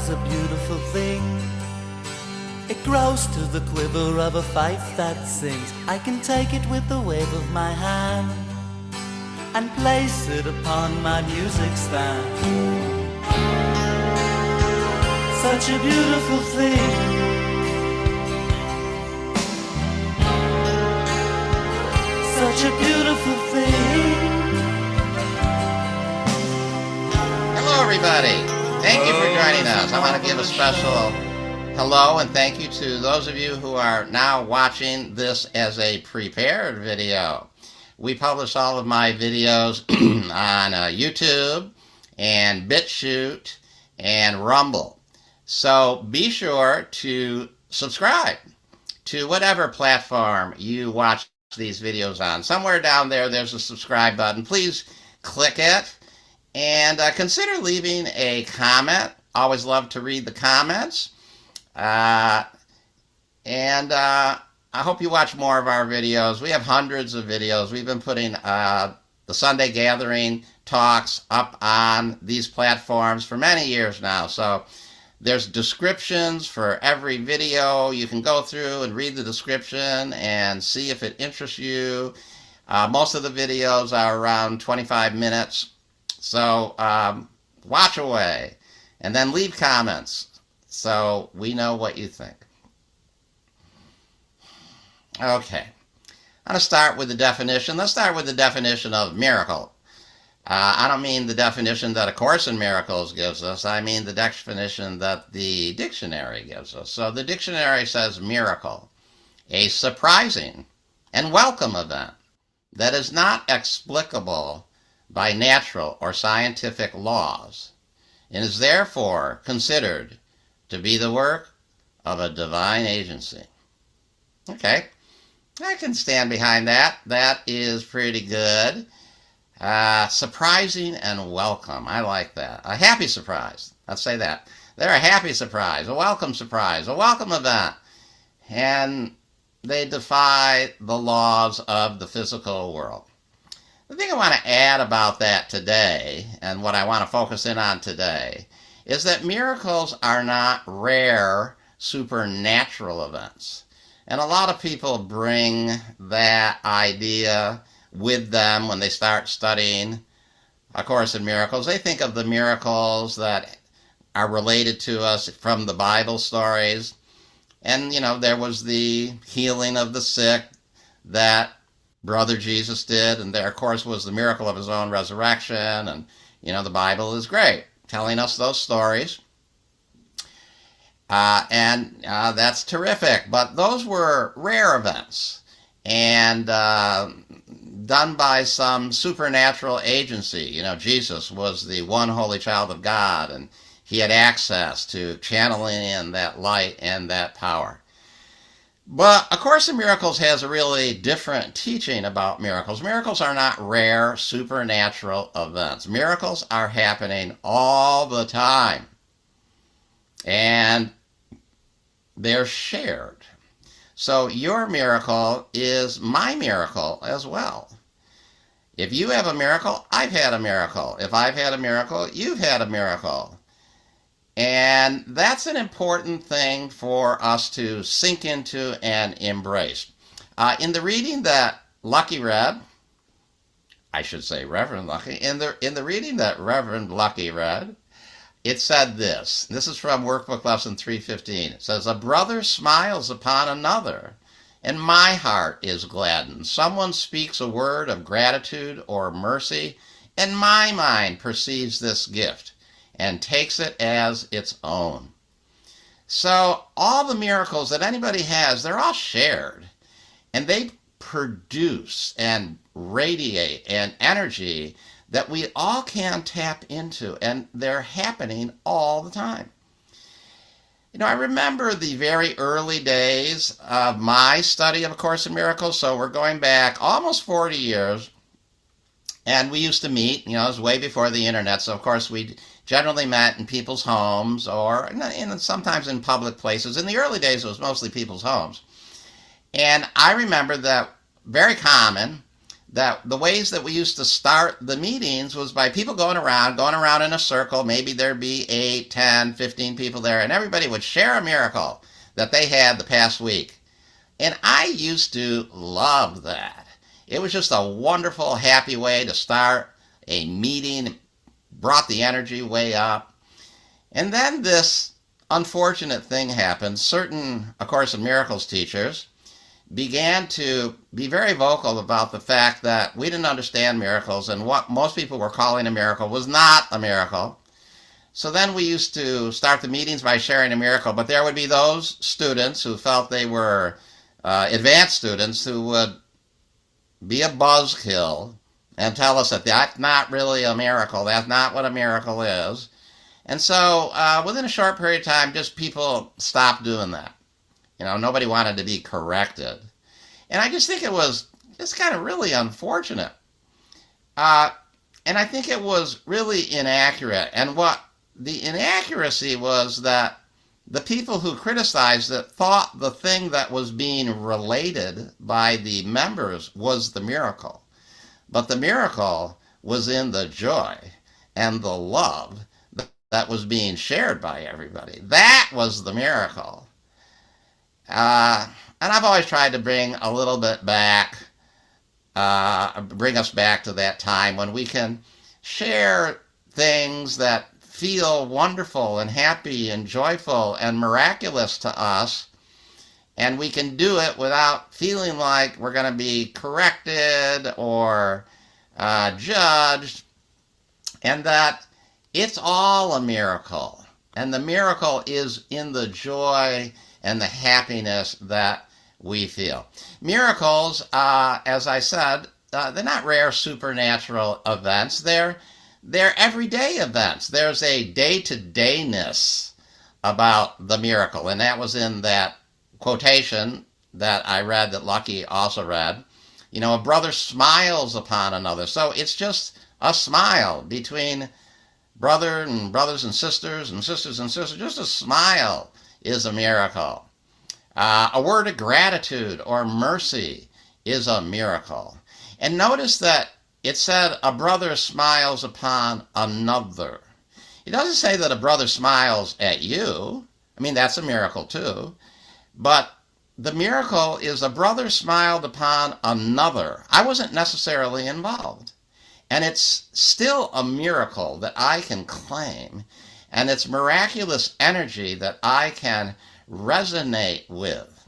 is a beautiful thing. It grows to the quiver of a fife that sings. I can take it with the wave of my hand and place it upon my music stand. Such a beautiful thing. Such a beautiful thing. Hello, everybody. Thank you for joining us. I want to give a special hello and thank you to those of you who are now watching this as a prepared video. We publish all of my videos on YouTube and BitChute and Rumble. So be sure to subscribe to whatever platform you watch these videos on. Somewhere down there, there's a subscribe button. Please click it and consider leaving a comment. Always love to read the comments. I hope you watch more of our videos. We have hundreds of videos. We've been putting the Sunday Gathering talks up on these platforms for many years now. So there's descriptions for every video. You can go through and read the description and see if it interests you. Most of the videos are around 25 minutes. So watch away and then leave comments so we know what you think. Okay, I'm going to start with the definition. Let's start with the definition of miracle. I don't mean the definition that A Course in Miracles gives us. I mean the definition that the dictionary gives us. So the dictionary says miracle, a surprising and welcome event that is not explicable by natural or scientific laws and is therefore considered to be the work of a divine agency. Okay, I can stand behind that. That is pretty good. Surprising and welcome. I like that. A happy surprise. Let's say that. They're a happy surprise, a welcome event. And they defy the laws of the physical world. The thing I want to add about that today, and what I want to focus in on today, is that miracles are not rare supernatural events. And a lot of people bring that idea with them when they start studying A Course in Miracles. They think of the miracles that are related to us from the Bible stories. And, you know, there was the healing of the sick that Brother Jesus did, and there, of course, was the miracle of his own resurrection. And, you know, the Bible is great, telling us those stories. That's terrific. But those were rare events and done by some supernatural agency. You know, Jesus was the one holy child of God, and he had access to channeling in that light and that power. But A Course in Miracles has a really different teaching about miracles. Miracles are not rare supernatural events. Miracles are happening all the time. And they're shared. So your miracle is my miracle as well. If you have a miracle, I've had a miracle. If I've had a miracle, you've had a miracle. And that's an important thing for us to sink into and embrace. In the reading that Lucky read, I should say Reverend Lucky, in the reading that Reverend Lucky read, it said this. This is from Workbook Lesson 315. It says, "A brother smiles upon another, and my heart is gladdened. Someone speaks a word of gratitude or mercy, and my mind perceives this gift and takes it as its own." So all the miracles that anybody has, they're all shared, and they produce and radiate an energy that we all can tap into, and they're happening all the time. You know, I remember the very early days of my study of A Course in Miracles, so we're going back almost 40 years, and we used to meet, you know, it was way before the internet, so of course we generally met in people's homes or sometimes in public places. In the early days, it was mostly people's homes. And I remember that very common that the ways that we used to start the meetings was by people going around in a circle. Maybe there'd be 8, 10, 15 people there, and everybody would share a miracle that they had the past week. And I used to love that. It was just a wonderful, happy way to start a meeting. It brought the energy way up. And then this unfortunate thing happened. Certain A Course in Miracles teachers began to be very vocal about the fact that we didn't understand miracles, and what most people were calling a miracle was not a miracle. So then we used to start the meetings by sharing a miracle, but there would be those students who felt they were advanced students who would be a buzzkill and tell us that that's not really a miracle, that's not what a miracle is. And so within a short period of time, just people stopped doing that. Nobody wanted to be corrected. And I just think it was just kind of really unfortunate. And I think it was really inaccurate. And what the inaccuracy was that the people who criticized it thought the thing that was being related by the members was the miracle. But the miracle was in the joy and the love that was being shared by everybody. That was the miracle. And I've always tried to bring a little bit back, bring us back to that time when we can share things that feel wonderful and happy and joyful and miraculous to us, and we can do it without feeling like we're going to be corrected or judged, and that it's all a miracle. And the miracle is in the joy and the happiness that we feel. Miracles, as I said, they're not rare supernatural events. They're everyday events. There's a day-to-dayness about the miracle, and that was in that quotation that I read that Lucky also read. A brother smiles upon another. So it's just a smile between brothers and sisters and sisters and sisters. Just a smile is a miracle. A word of gratitude or mercy is a miracle. And notice that it said a brother smiles upon another. It doesn't say that a brother smiles at you. I mean, that's a miracle too. But the miracle is a brother smiled upon another. I wasn't necessarily involved. And it's still a miracle that I can claim. And it's miraculous energy that I can resonate with.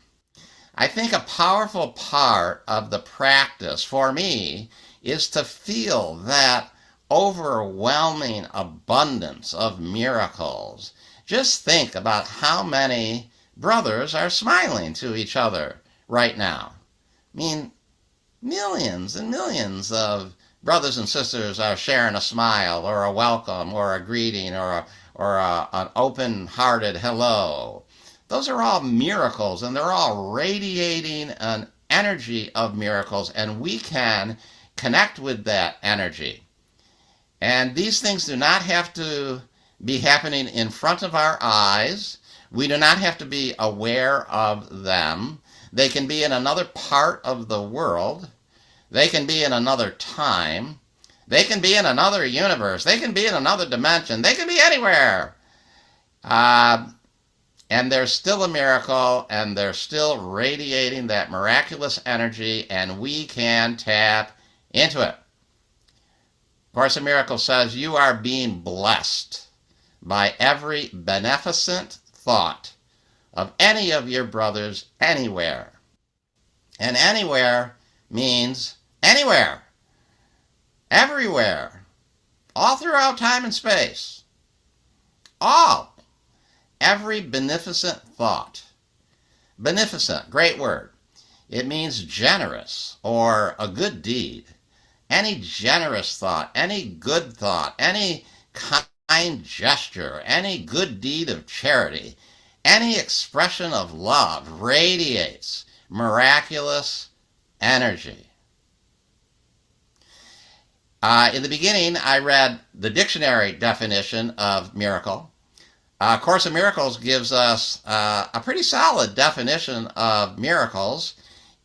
I think a powerful part of the practice for me is to feel that overwhelming abundance of miracles. Just think about how many brothers are smiling to each other right now. I mean, millions and millions of brothers and sisters are sharing a smile or a welcome or a greeting or an open-hearted hello. Those are all miracles, and they're all radiating an energy of miracles, and we can connect with that energy. And these things do not have to be happening in front of our eyes. We do not have to be aware of them. They can be in another part of the world. They can be in another time. They can be in another universe. They can be in another dimension. They can be anywhere. And they're still a miracle, and they're still radiating that miraculous energy, and we can tap into it. Course in Miracles says you are being blessed by every beneficent thought of any of your brothers anywhere. And anywhere means anywhere, everywhere, all throughout time and space. All. Every beneficent thought. Beneficent, great word. It means generous or a good deed. Any generous thought, any good thought, any kind gesture, any good deed of charity, any expression of love radiates miraculous energy. In the beginning, I read the dictionary definition of miracle. Course in Miracles gives us a pretty solid definition of miracles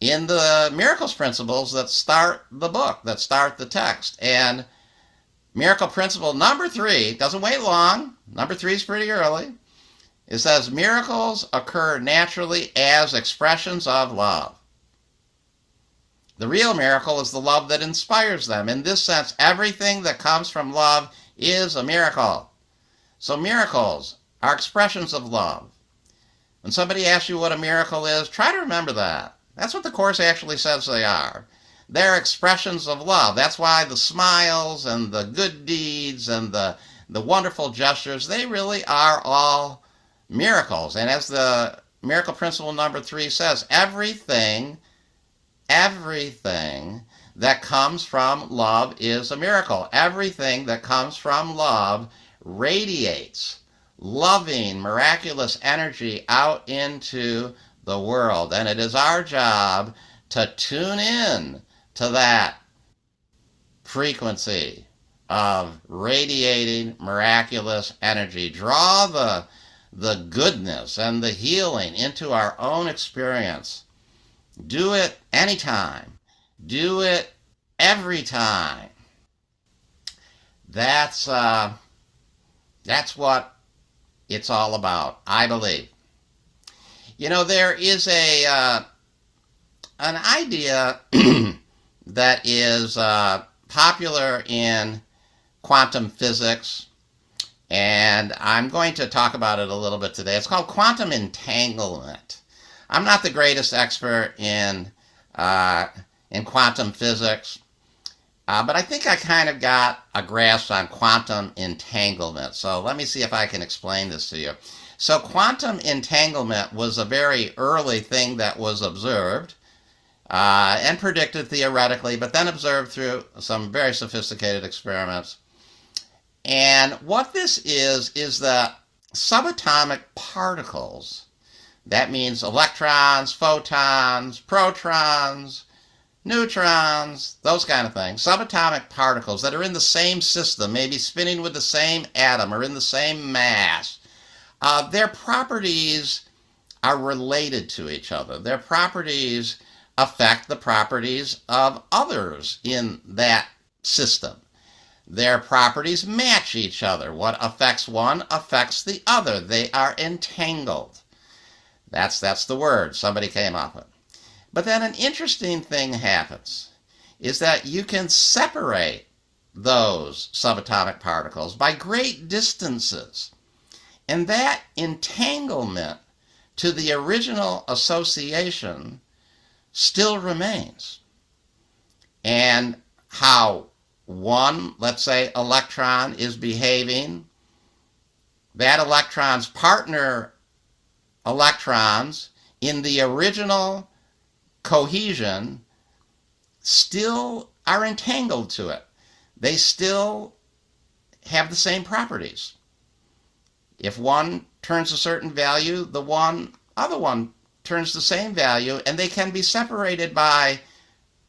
in the miracles principles that start the book, that start the text. And miracle principle number 3 doesn't wait long. Number 3 is pretty early. It says miracles occur naturally as expressions of love. The real miracle is the love that inspires them. In this sense, everything that comes from love is a miracle. So miracles are expressions of love. When somebody asks you what a miracle is, try to remember that. That's what the Course actually says they are. They're expressions of love. That's why the smiles and the good deeds and the wonderful gestures, they really are all miracles. And as the miracle principle number 3 says, everything that comes from love is a miracle. Everything that comes from love radiates loving, miraculous energy out into the world. And it is our job to tune in to that frequency of radiating miraculous energy. Draw the goodness and the healing into our own experience. Do it anytime. Do it every time. That's what it's all about, I believe. You know, there is an idea that is popular in quantum physics, and I'm going to talk about it a little bit today. It's called quantum entanglement. I'm not the greatest expert in quantum physics, but I think I kind of got a grasp on quantum entanglement. So let me see if I can explain this to you. So quantum entanglement was a very early thing that was observed and predicted theoretically, but then observed through some very sophisticated experiments. And what this is that subatomic particles, that means electrons, photons, protons, neutrons, those kind of things, subatomic particles that are in the same system, maybe spinning with the same atom or in the same mass, their properties are related to each other. Their properties affect the properties of others in that system. Their properties match each other. What affects one affects the other. They are entangled. That's the word somebody came up with. But then an interesting thing happens, is that you can separate those subatomic particles by great distances. And that entanglement to the original association still remains. And how one, let's say, electron is behaving, that electron's partner electrons in the original cohesion still are entangled to it. They still have the same properties. If one turns a certain value, the other one turns the same value, and they can be separated by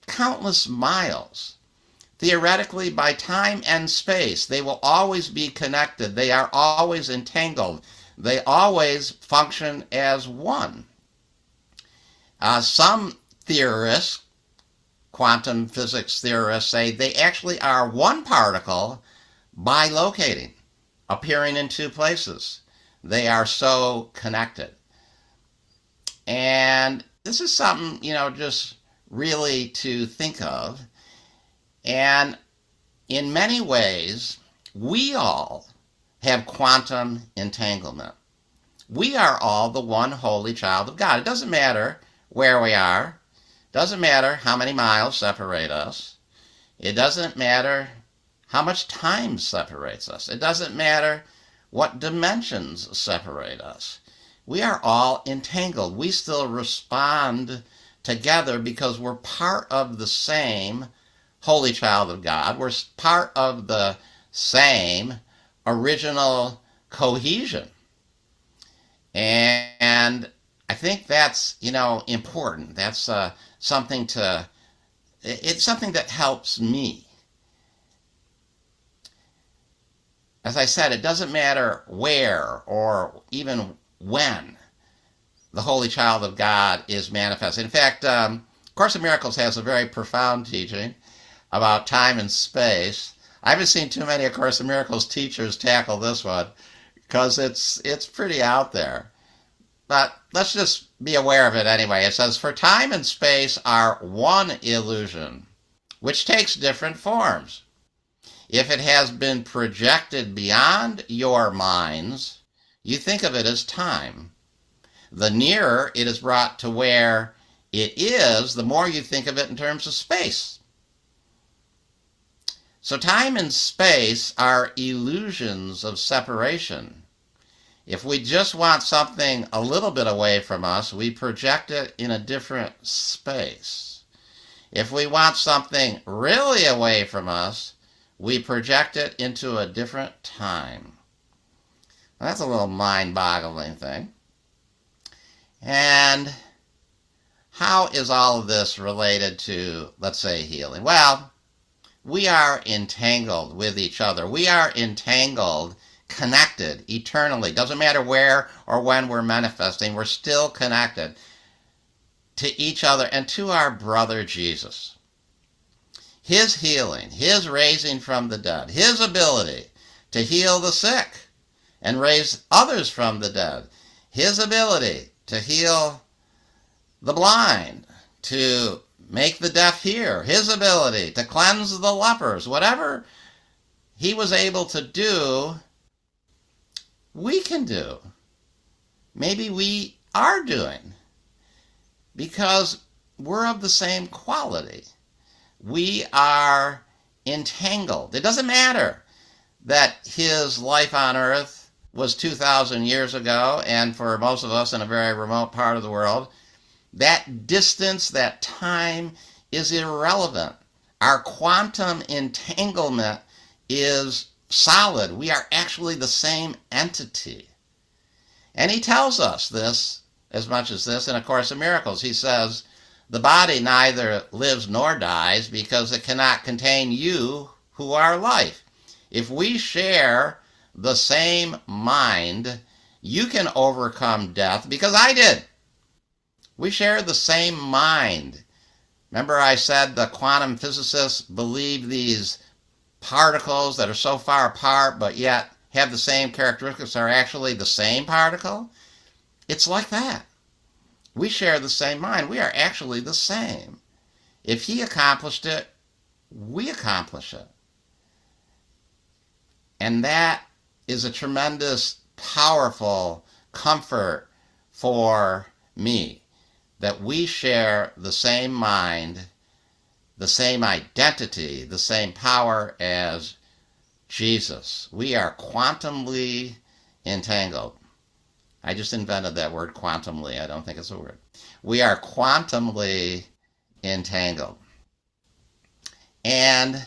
countless miles. Theoretically, by time and space, they will always be connected. They are always entangled. They always function as one. Some theorists, quantum physics theorists, say they actually are one particle bilocating, appearing in two places. They are so connected. And this is something, just really to think of. And in many ways, we all have quantum entanglement. We are all the one holy child of God. It doesn't matter where we are. It doesn't matter how many miles separate us. It doesn't matter how much time separates us. It doesn't matter what dimensions separate us. We are all entangled. We still respond together because we're part of the same holy child of God. We're part of the same original cohesion. And I think that's, important. That's something that helps me. As I said, it doesn't matter where or even when the Holy Child of God is manifested. In fact, Course in Miracles has a very profound teaching about time and space. I haven't seen too many A Course in Miracles teachers tackle this one because it's pretty out there. But let's just be aware of it anyway. It says, for time and space are one illusion, which takes different forms. If it has been projected beyond your minds, you think of it as time. The nearer it is brought to where it is, the more you think of it in terms of space. So time and space are illusions of separation. If we just want something a little bit away from us, we project it in a different space. If we want something really away from us, we project it into a different time. Well, that's a little mind-boggling thing. And how is all of this related to, let's say, healing? Well, we are entangled with each other. We are entangled, connected eternally. Doesn't matter where or when we're manifesting, we're still connected to each other and to our brother Jesus. His healing, his raising from the dead, his ability to heal the sick and raise others from the dead, his ability to heal the blind, to make the deaf hear, his ability to cleanse the lepers, whatever he was able to do, we can do. Maybe we are doing, because we're of the same quality. We are entangled. It doesn't matter that his life on earth was 2,000 years ago, and for most of us in a very remote part of the world, that distance, that time is irrelevant. Our quantum entanglement is solid. We are actually the same entity. And he tells us this, as much as this, in A Course in Miracles. He says, the body neither lives nor dies because it cannot contain you who are life. If we share the same mind, you can overcome death because I did. We share the same mind. Remember I said the quantum physicists believe these particles that are so far apart but yet have the same characteristics are actually the same particle? It's like that. We share the same mind. We are actually the same. If he accomplished it, we accomplish it. And that is a tremendous, powerful comfort for me, that we share the same mind, the same identity, the same power as Jesus. We are quantumly entangled. I just invented that word, quantumly. I don't think it's a word. We are quantumly entangled. And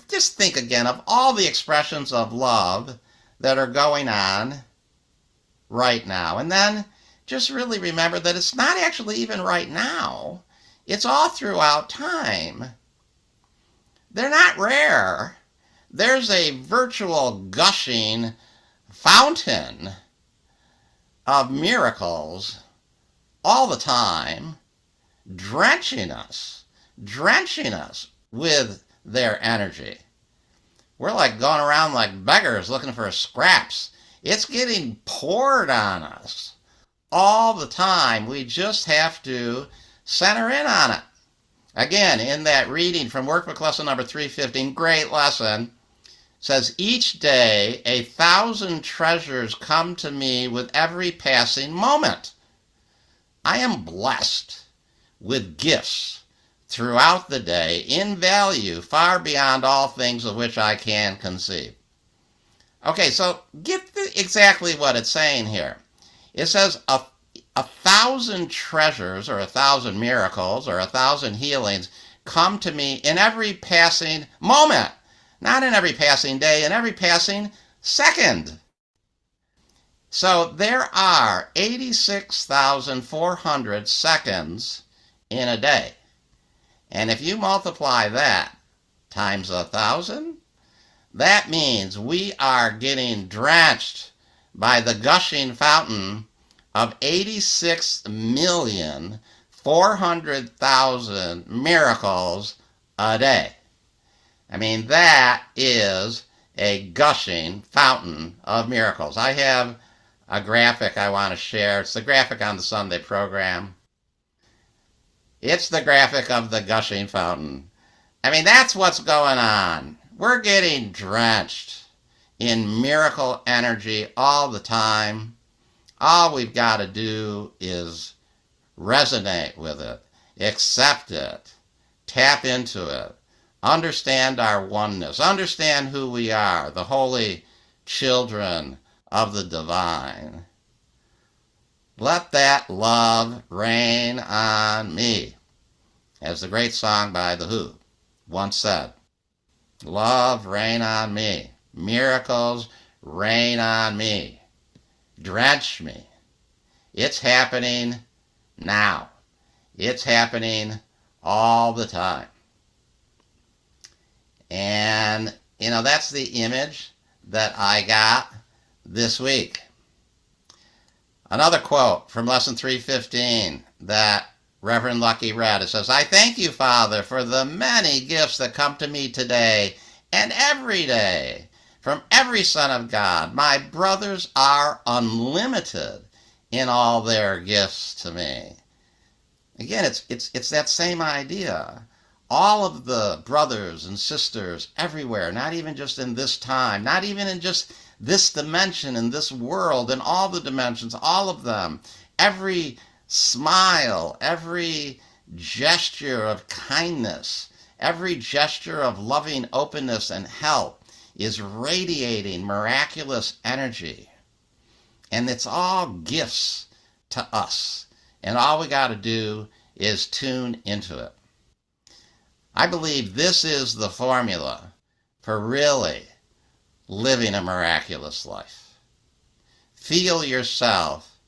just think again of all the expressions of love that are going on right now. And then just really remember that it's not actually even right now. It's all throughout time. They're not rare. There's a virtual gushing fountain of miracles all the time, drenching us with their energy. We're like going around like beggars looking for scraps. It's getting poured on us all the time. We just have to center in on it. Again, in that reading from Workbook Lesson number 315, great lesson, says, each day 1,000 treasures come to me with every passing moment. I am blessed with gifts throughout the day in value far beyond all things of which I can conceive. Okay, so get exactly what it's saying here. It says 1,000 treasures or 1,000 miracles or 1,000 healings come to me in every passing moment. Not in every passing day, in every passing second. So there are 86,400 seconds in a day. And if you multiply that times 1,000, that means we are getting drenched by the gushing fountain of 86,400,000 400,000 miracles a day. I mean, that is a gushing fountain of miracles. I have a graphic I want to share. It's the graphic on the Sunday program. It's the graphic of the gushing fountain. I mean, that's what's going on. We're getting drenched in miracle energy all the time. All we've got to do is resonate with it, accept it, tap into it, understand our oneness, understand who we are, the holy children of the divine. Let that love rain on me, as the great song by The Who once said. Love rain on me. Miracles rain on me. Drench me. It's happening now. It's happening all the time. And, that's the image that I got this week. Another quote from Lesson 315 that Reverend Lucky read. It says, I thank you, Father, for the many gifts that come to me today and every day from every son of God. My brothers are unlimited in all their gifts to me. Again, it's that same idea. All of the brothers and sisters everywhere, not even just in this time, not even in just this dimension, in this world, in all the dimensions, all of them, every smile, every gesture of kindness, every gesture of loving openness and help is radiating miraculous energy. And it's all gifts to us. And all we got to do is tune into it. I believe this is the formula for really living a miraculous life. Feel yourself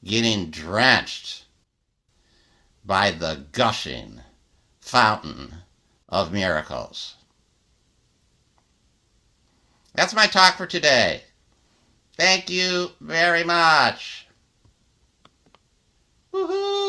getting drenched by the gushing fountain of miracles. That's my talk for today. Thank you very much. Woohoo!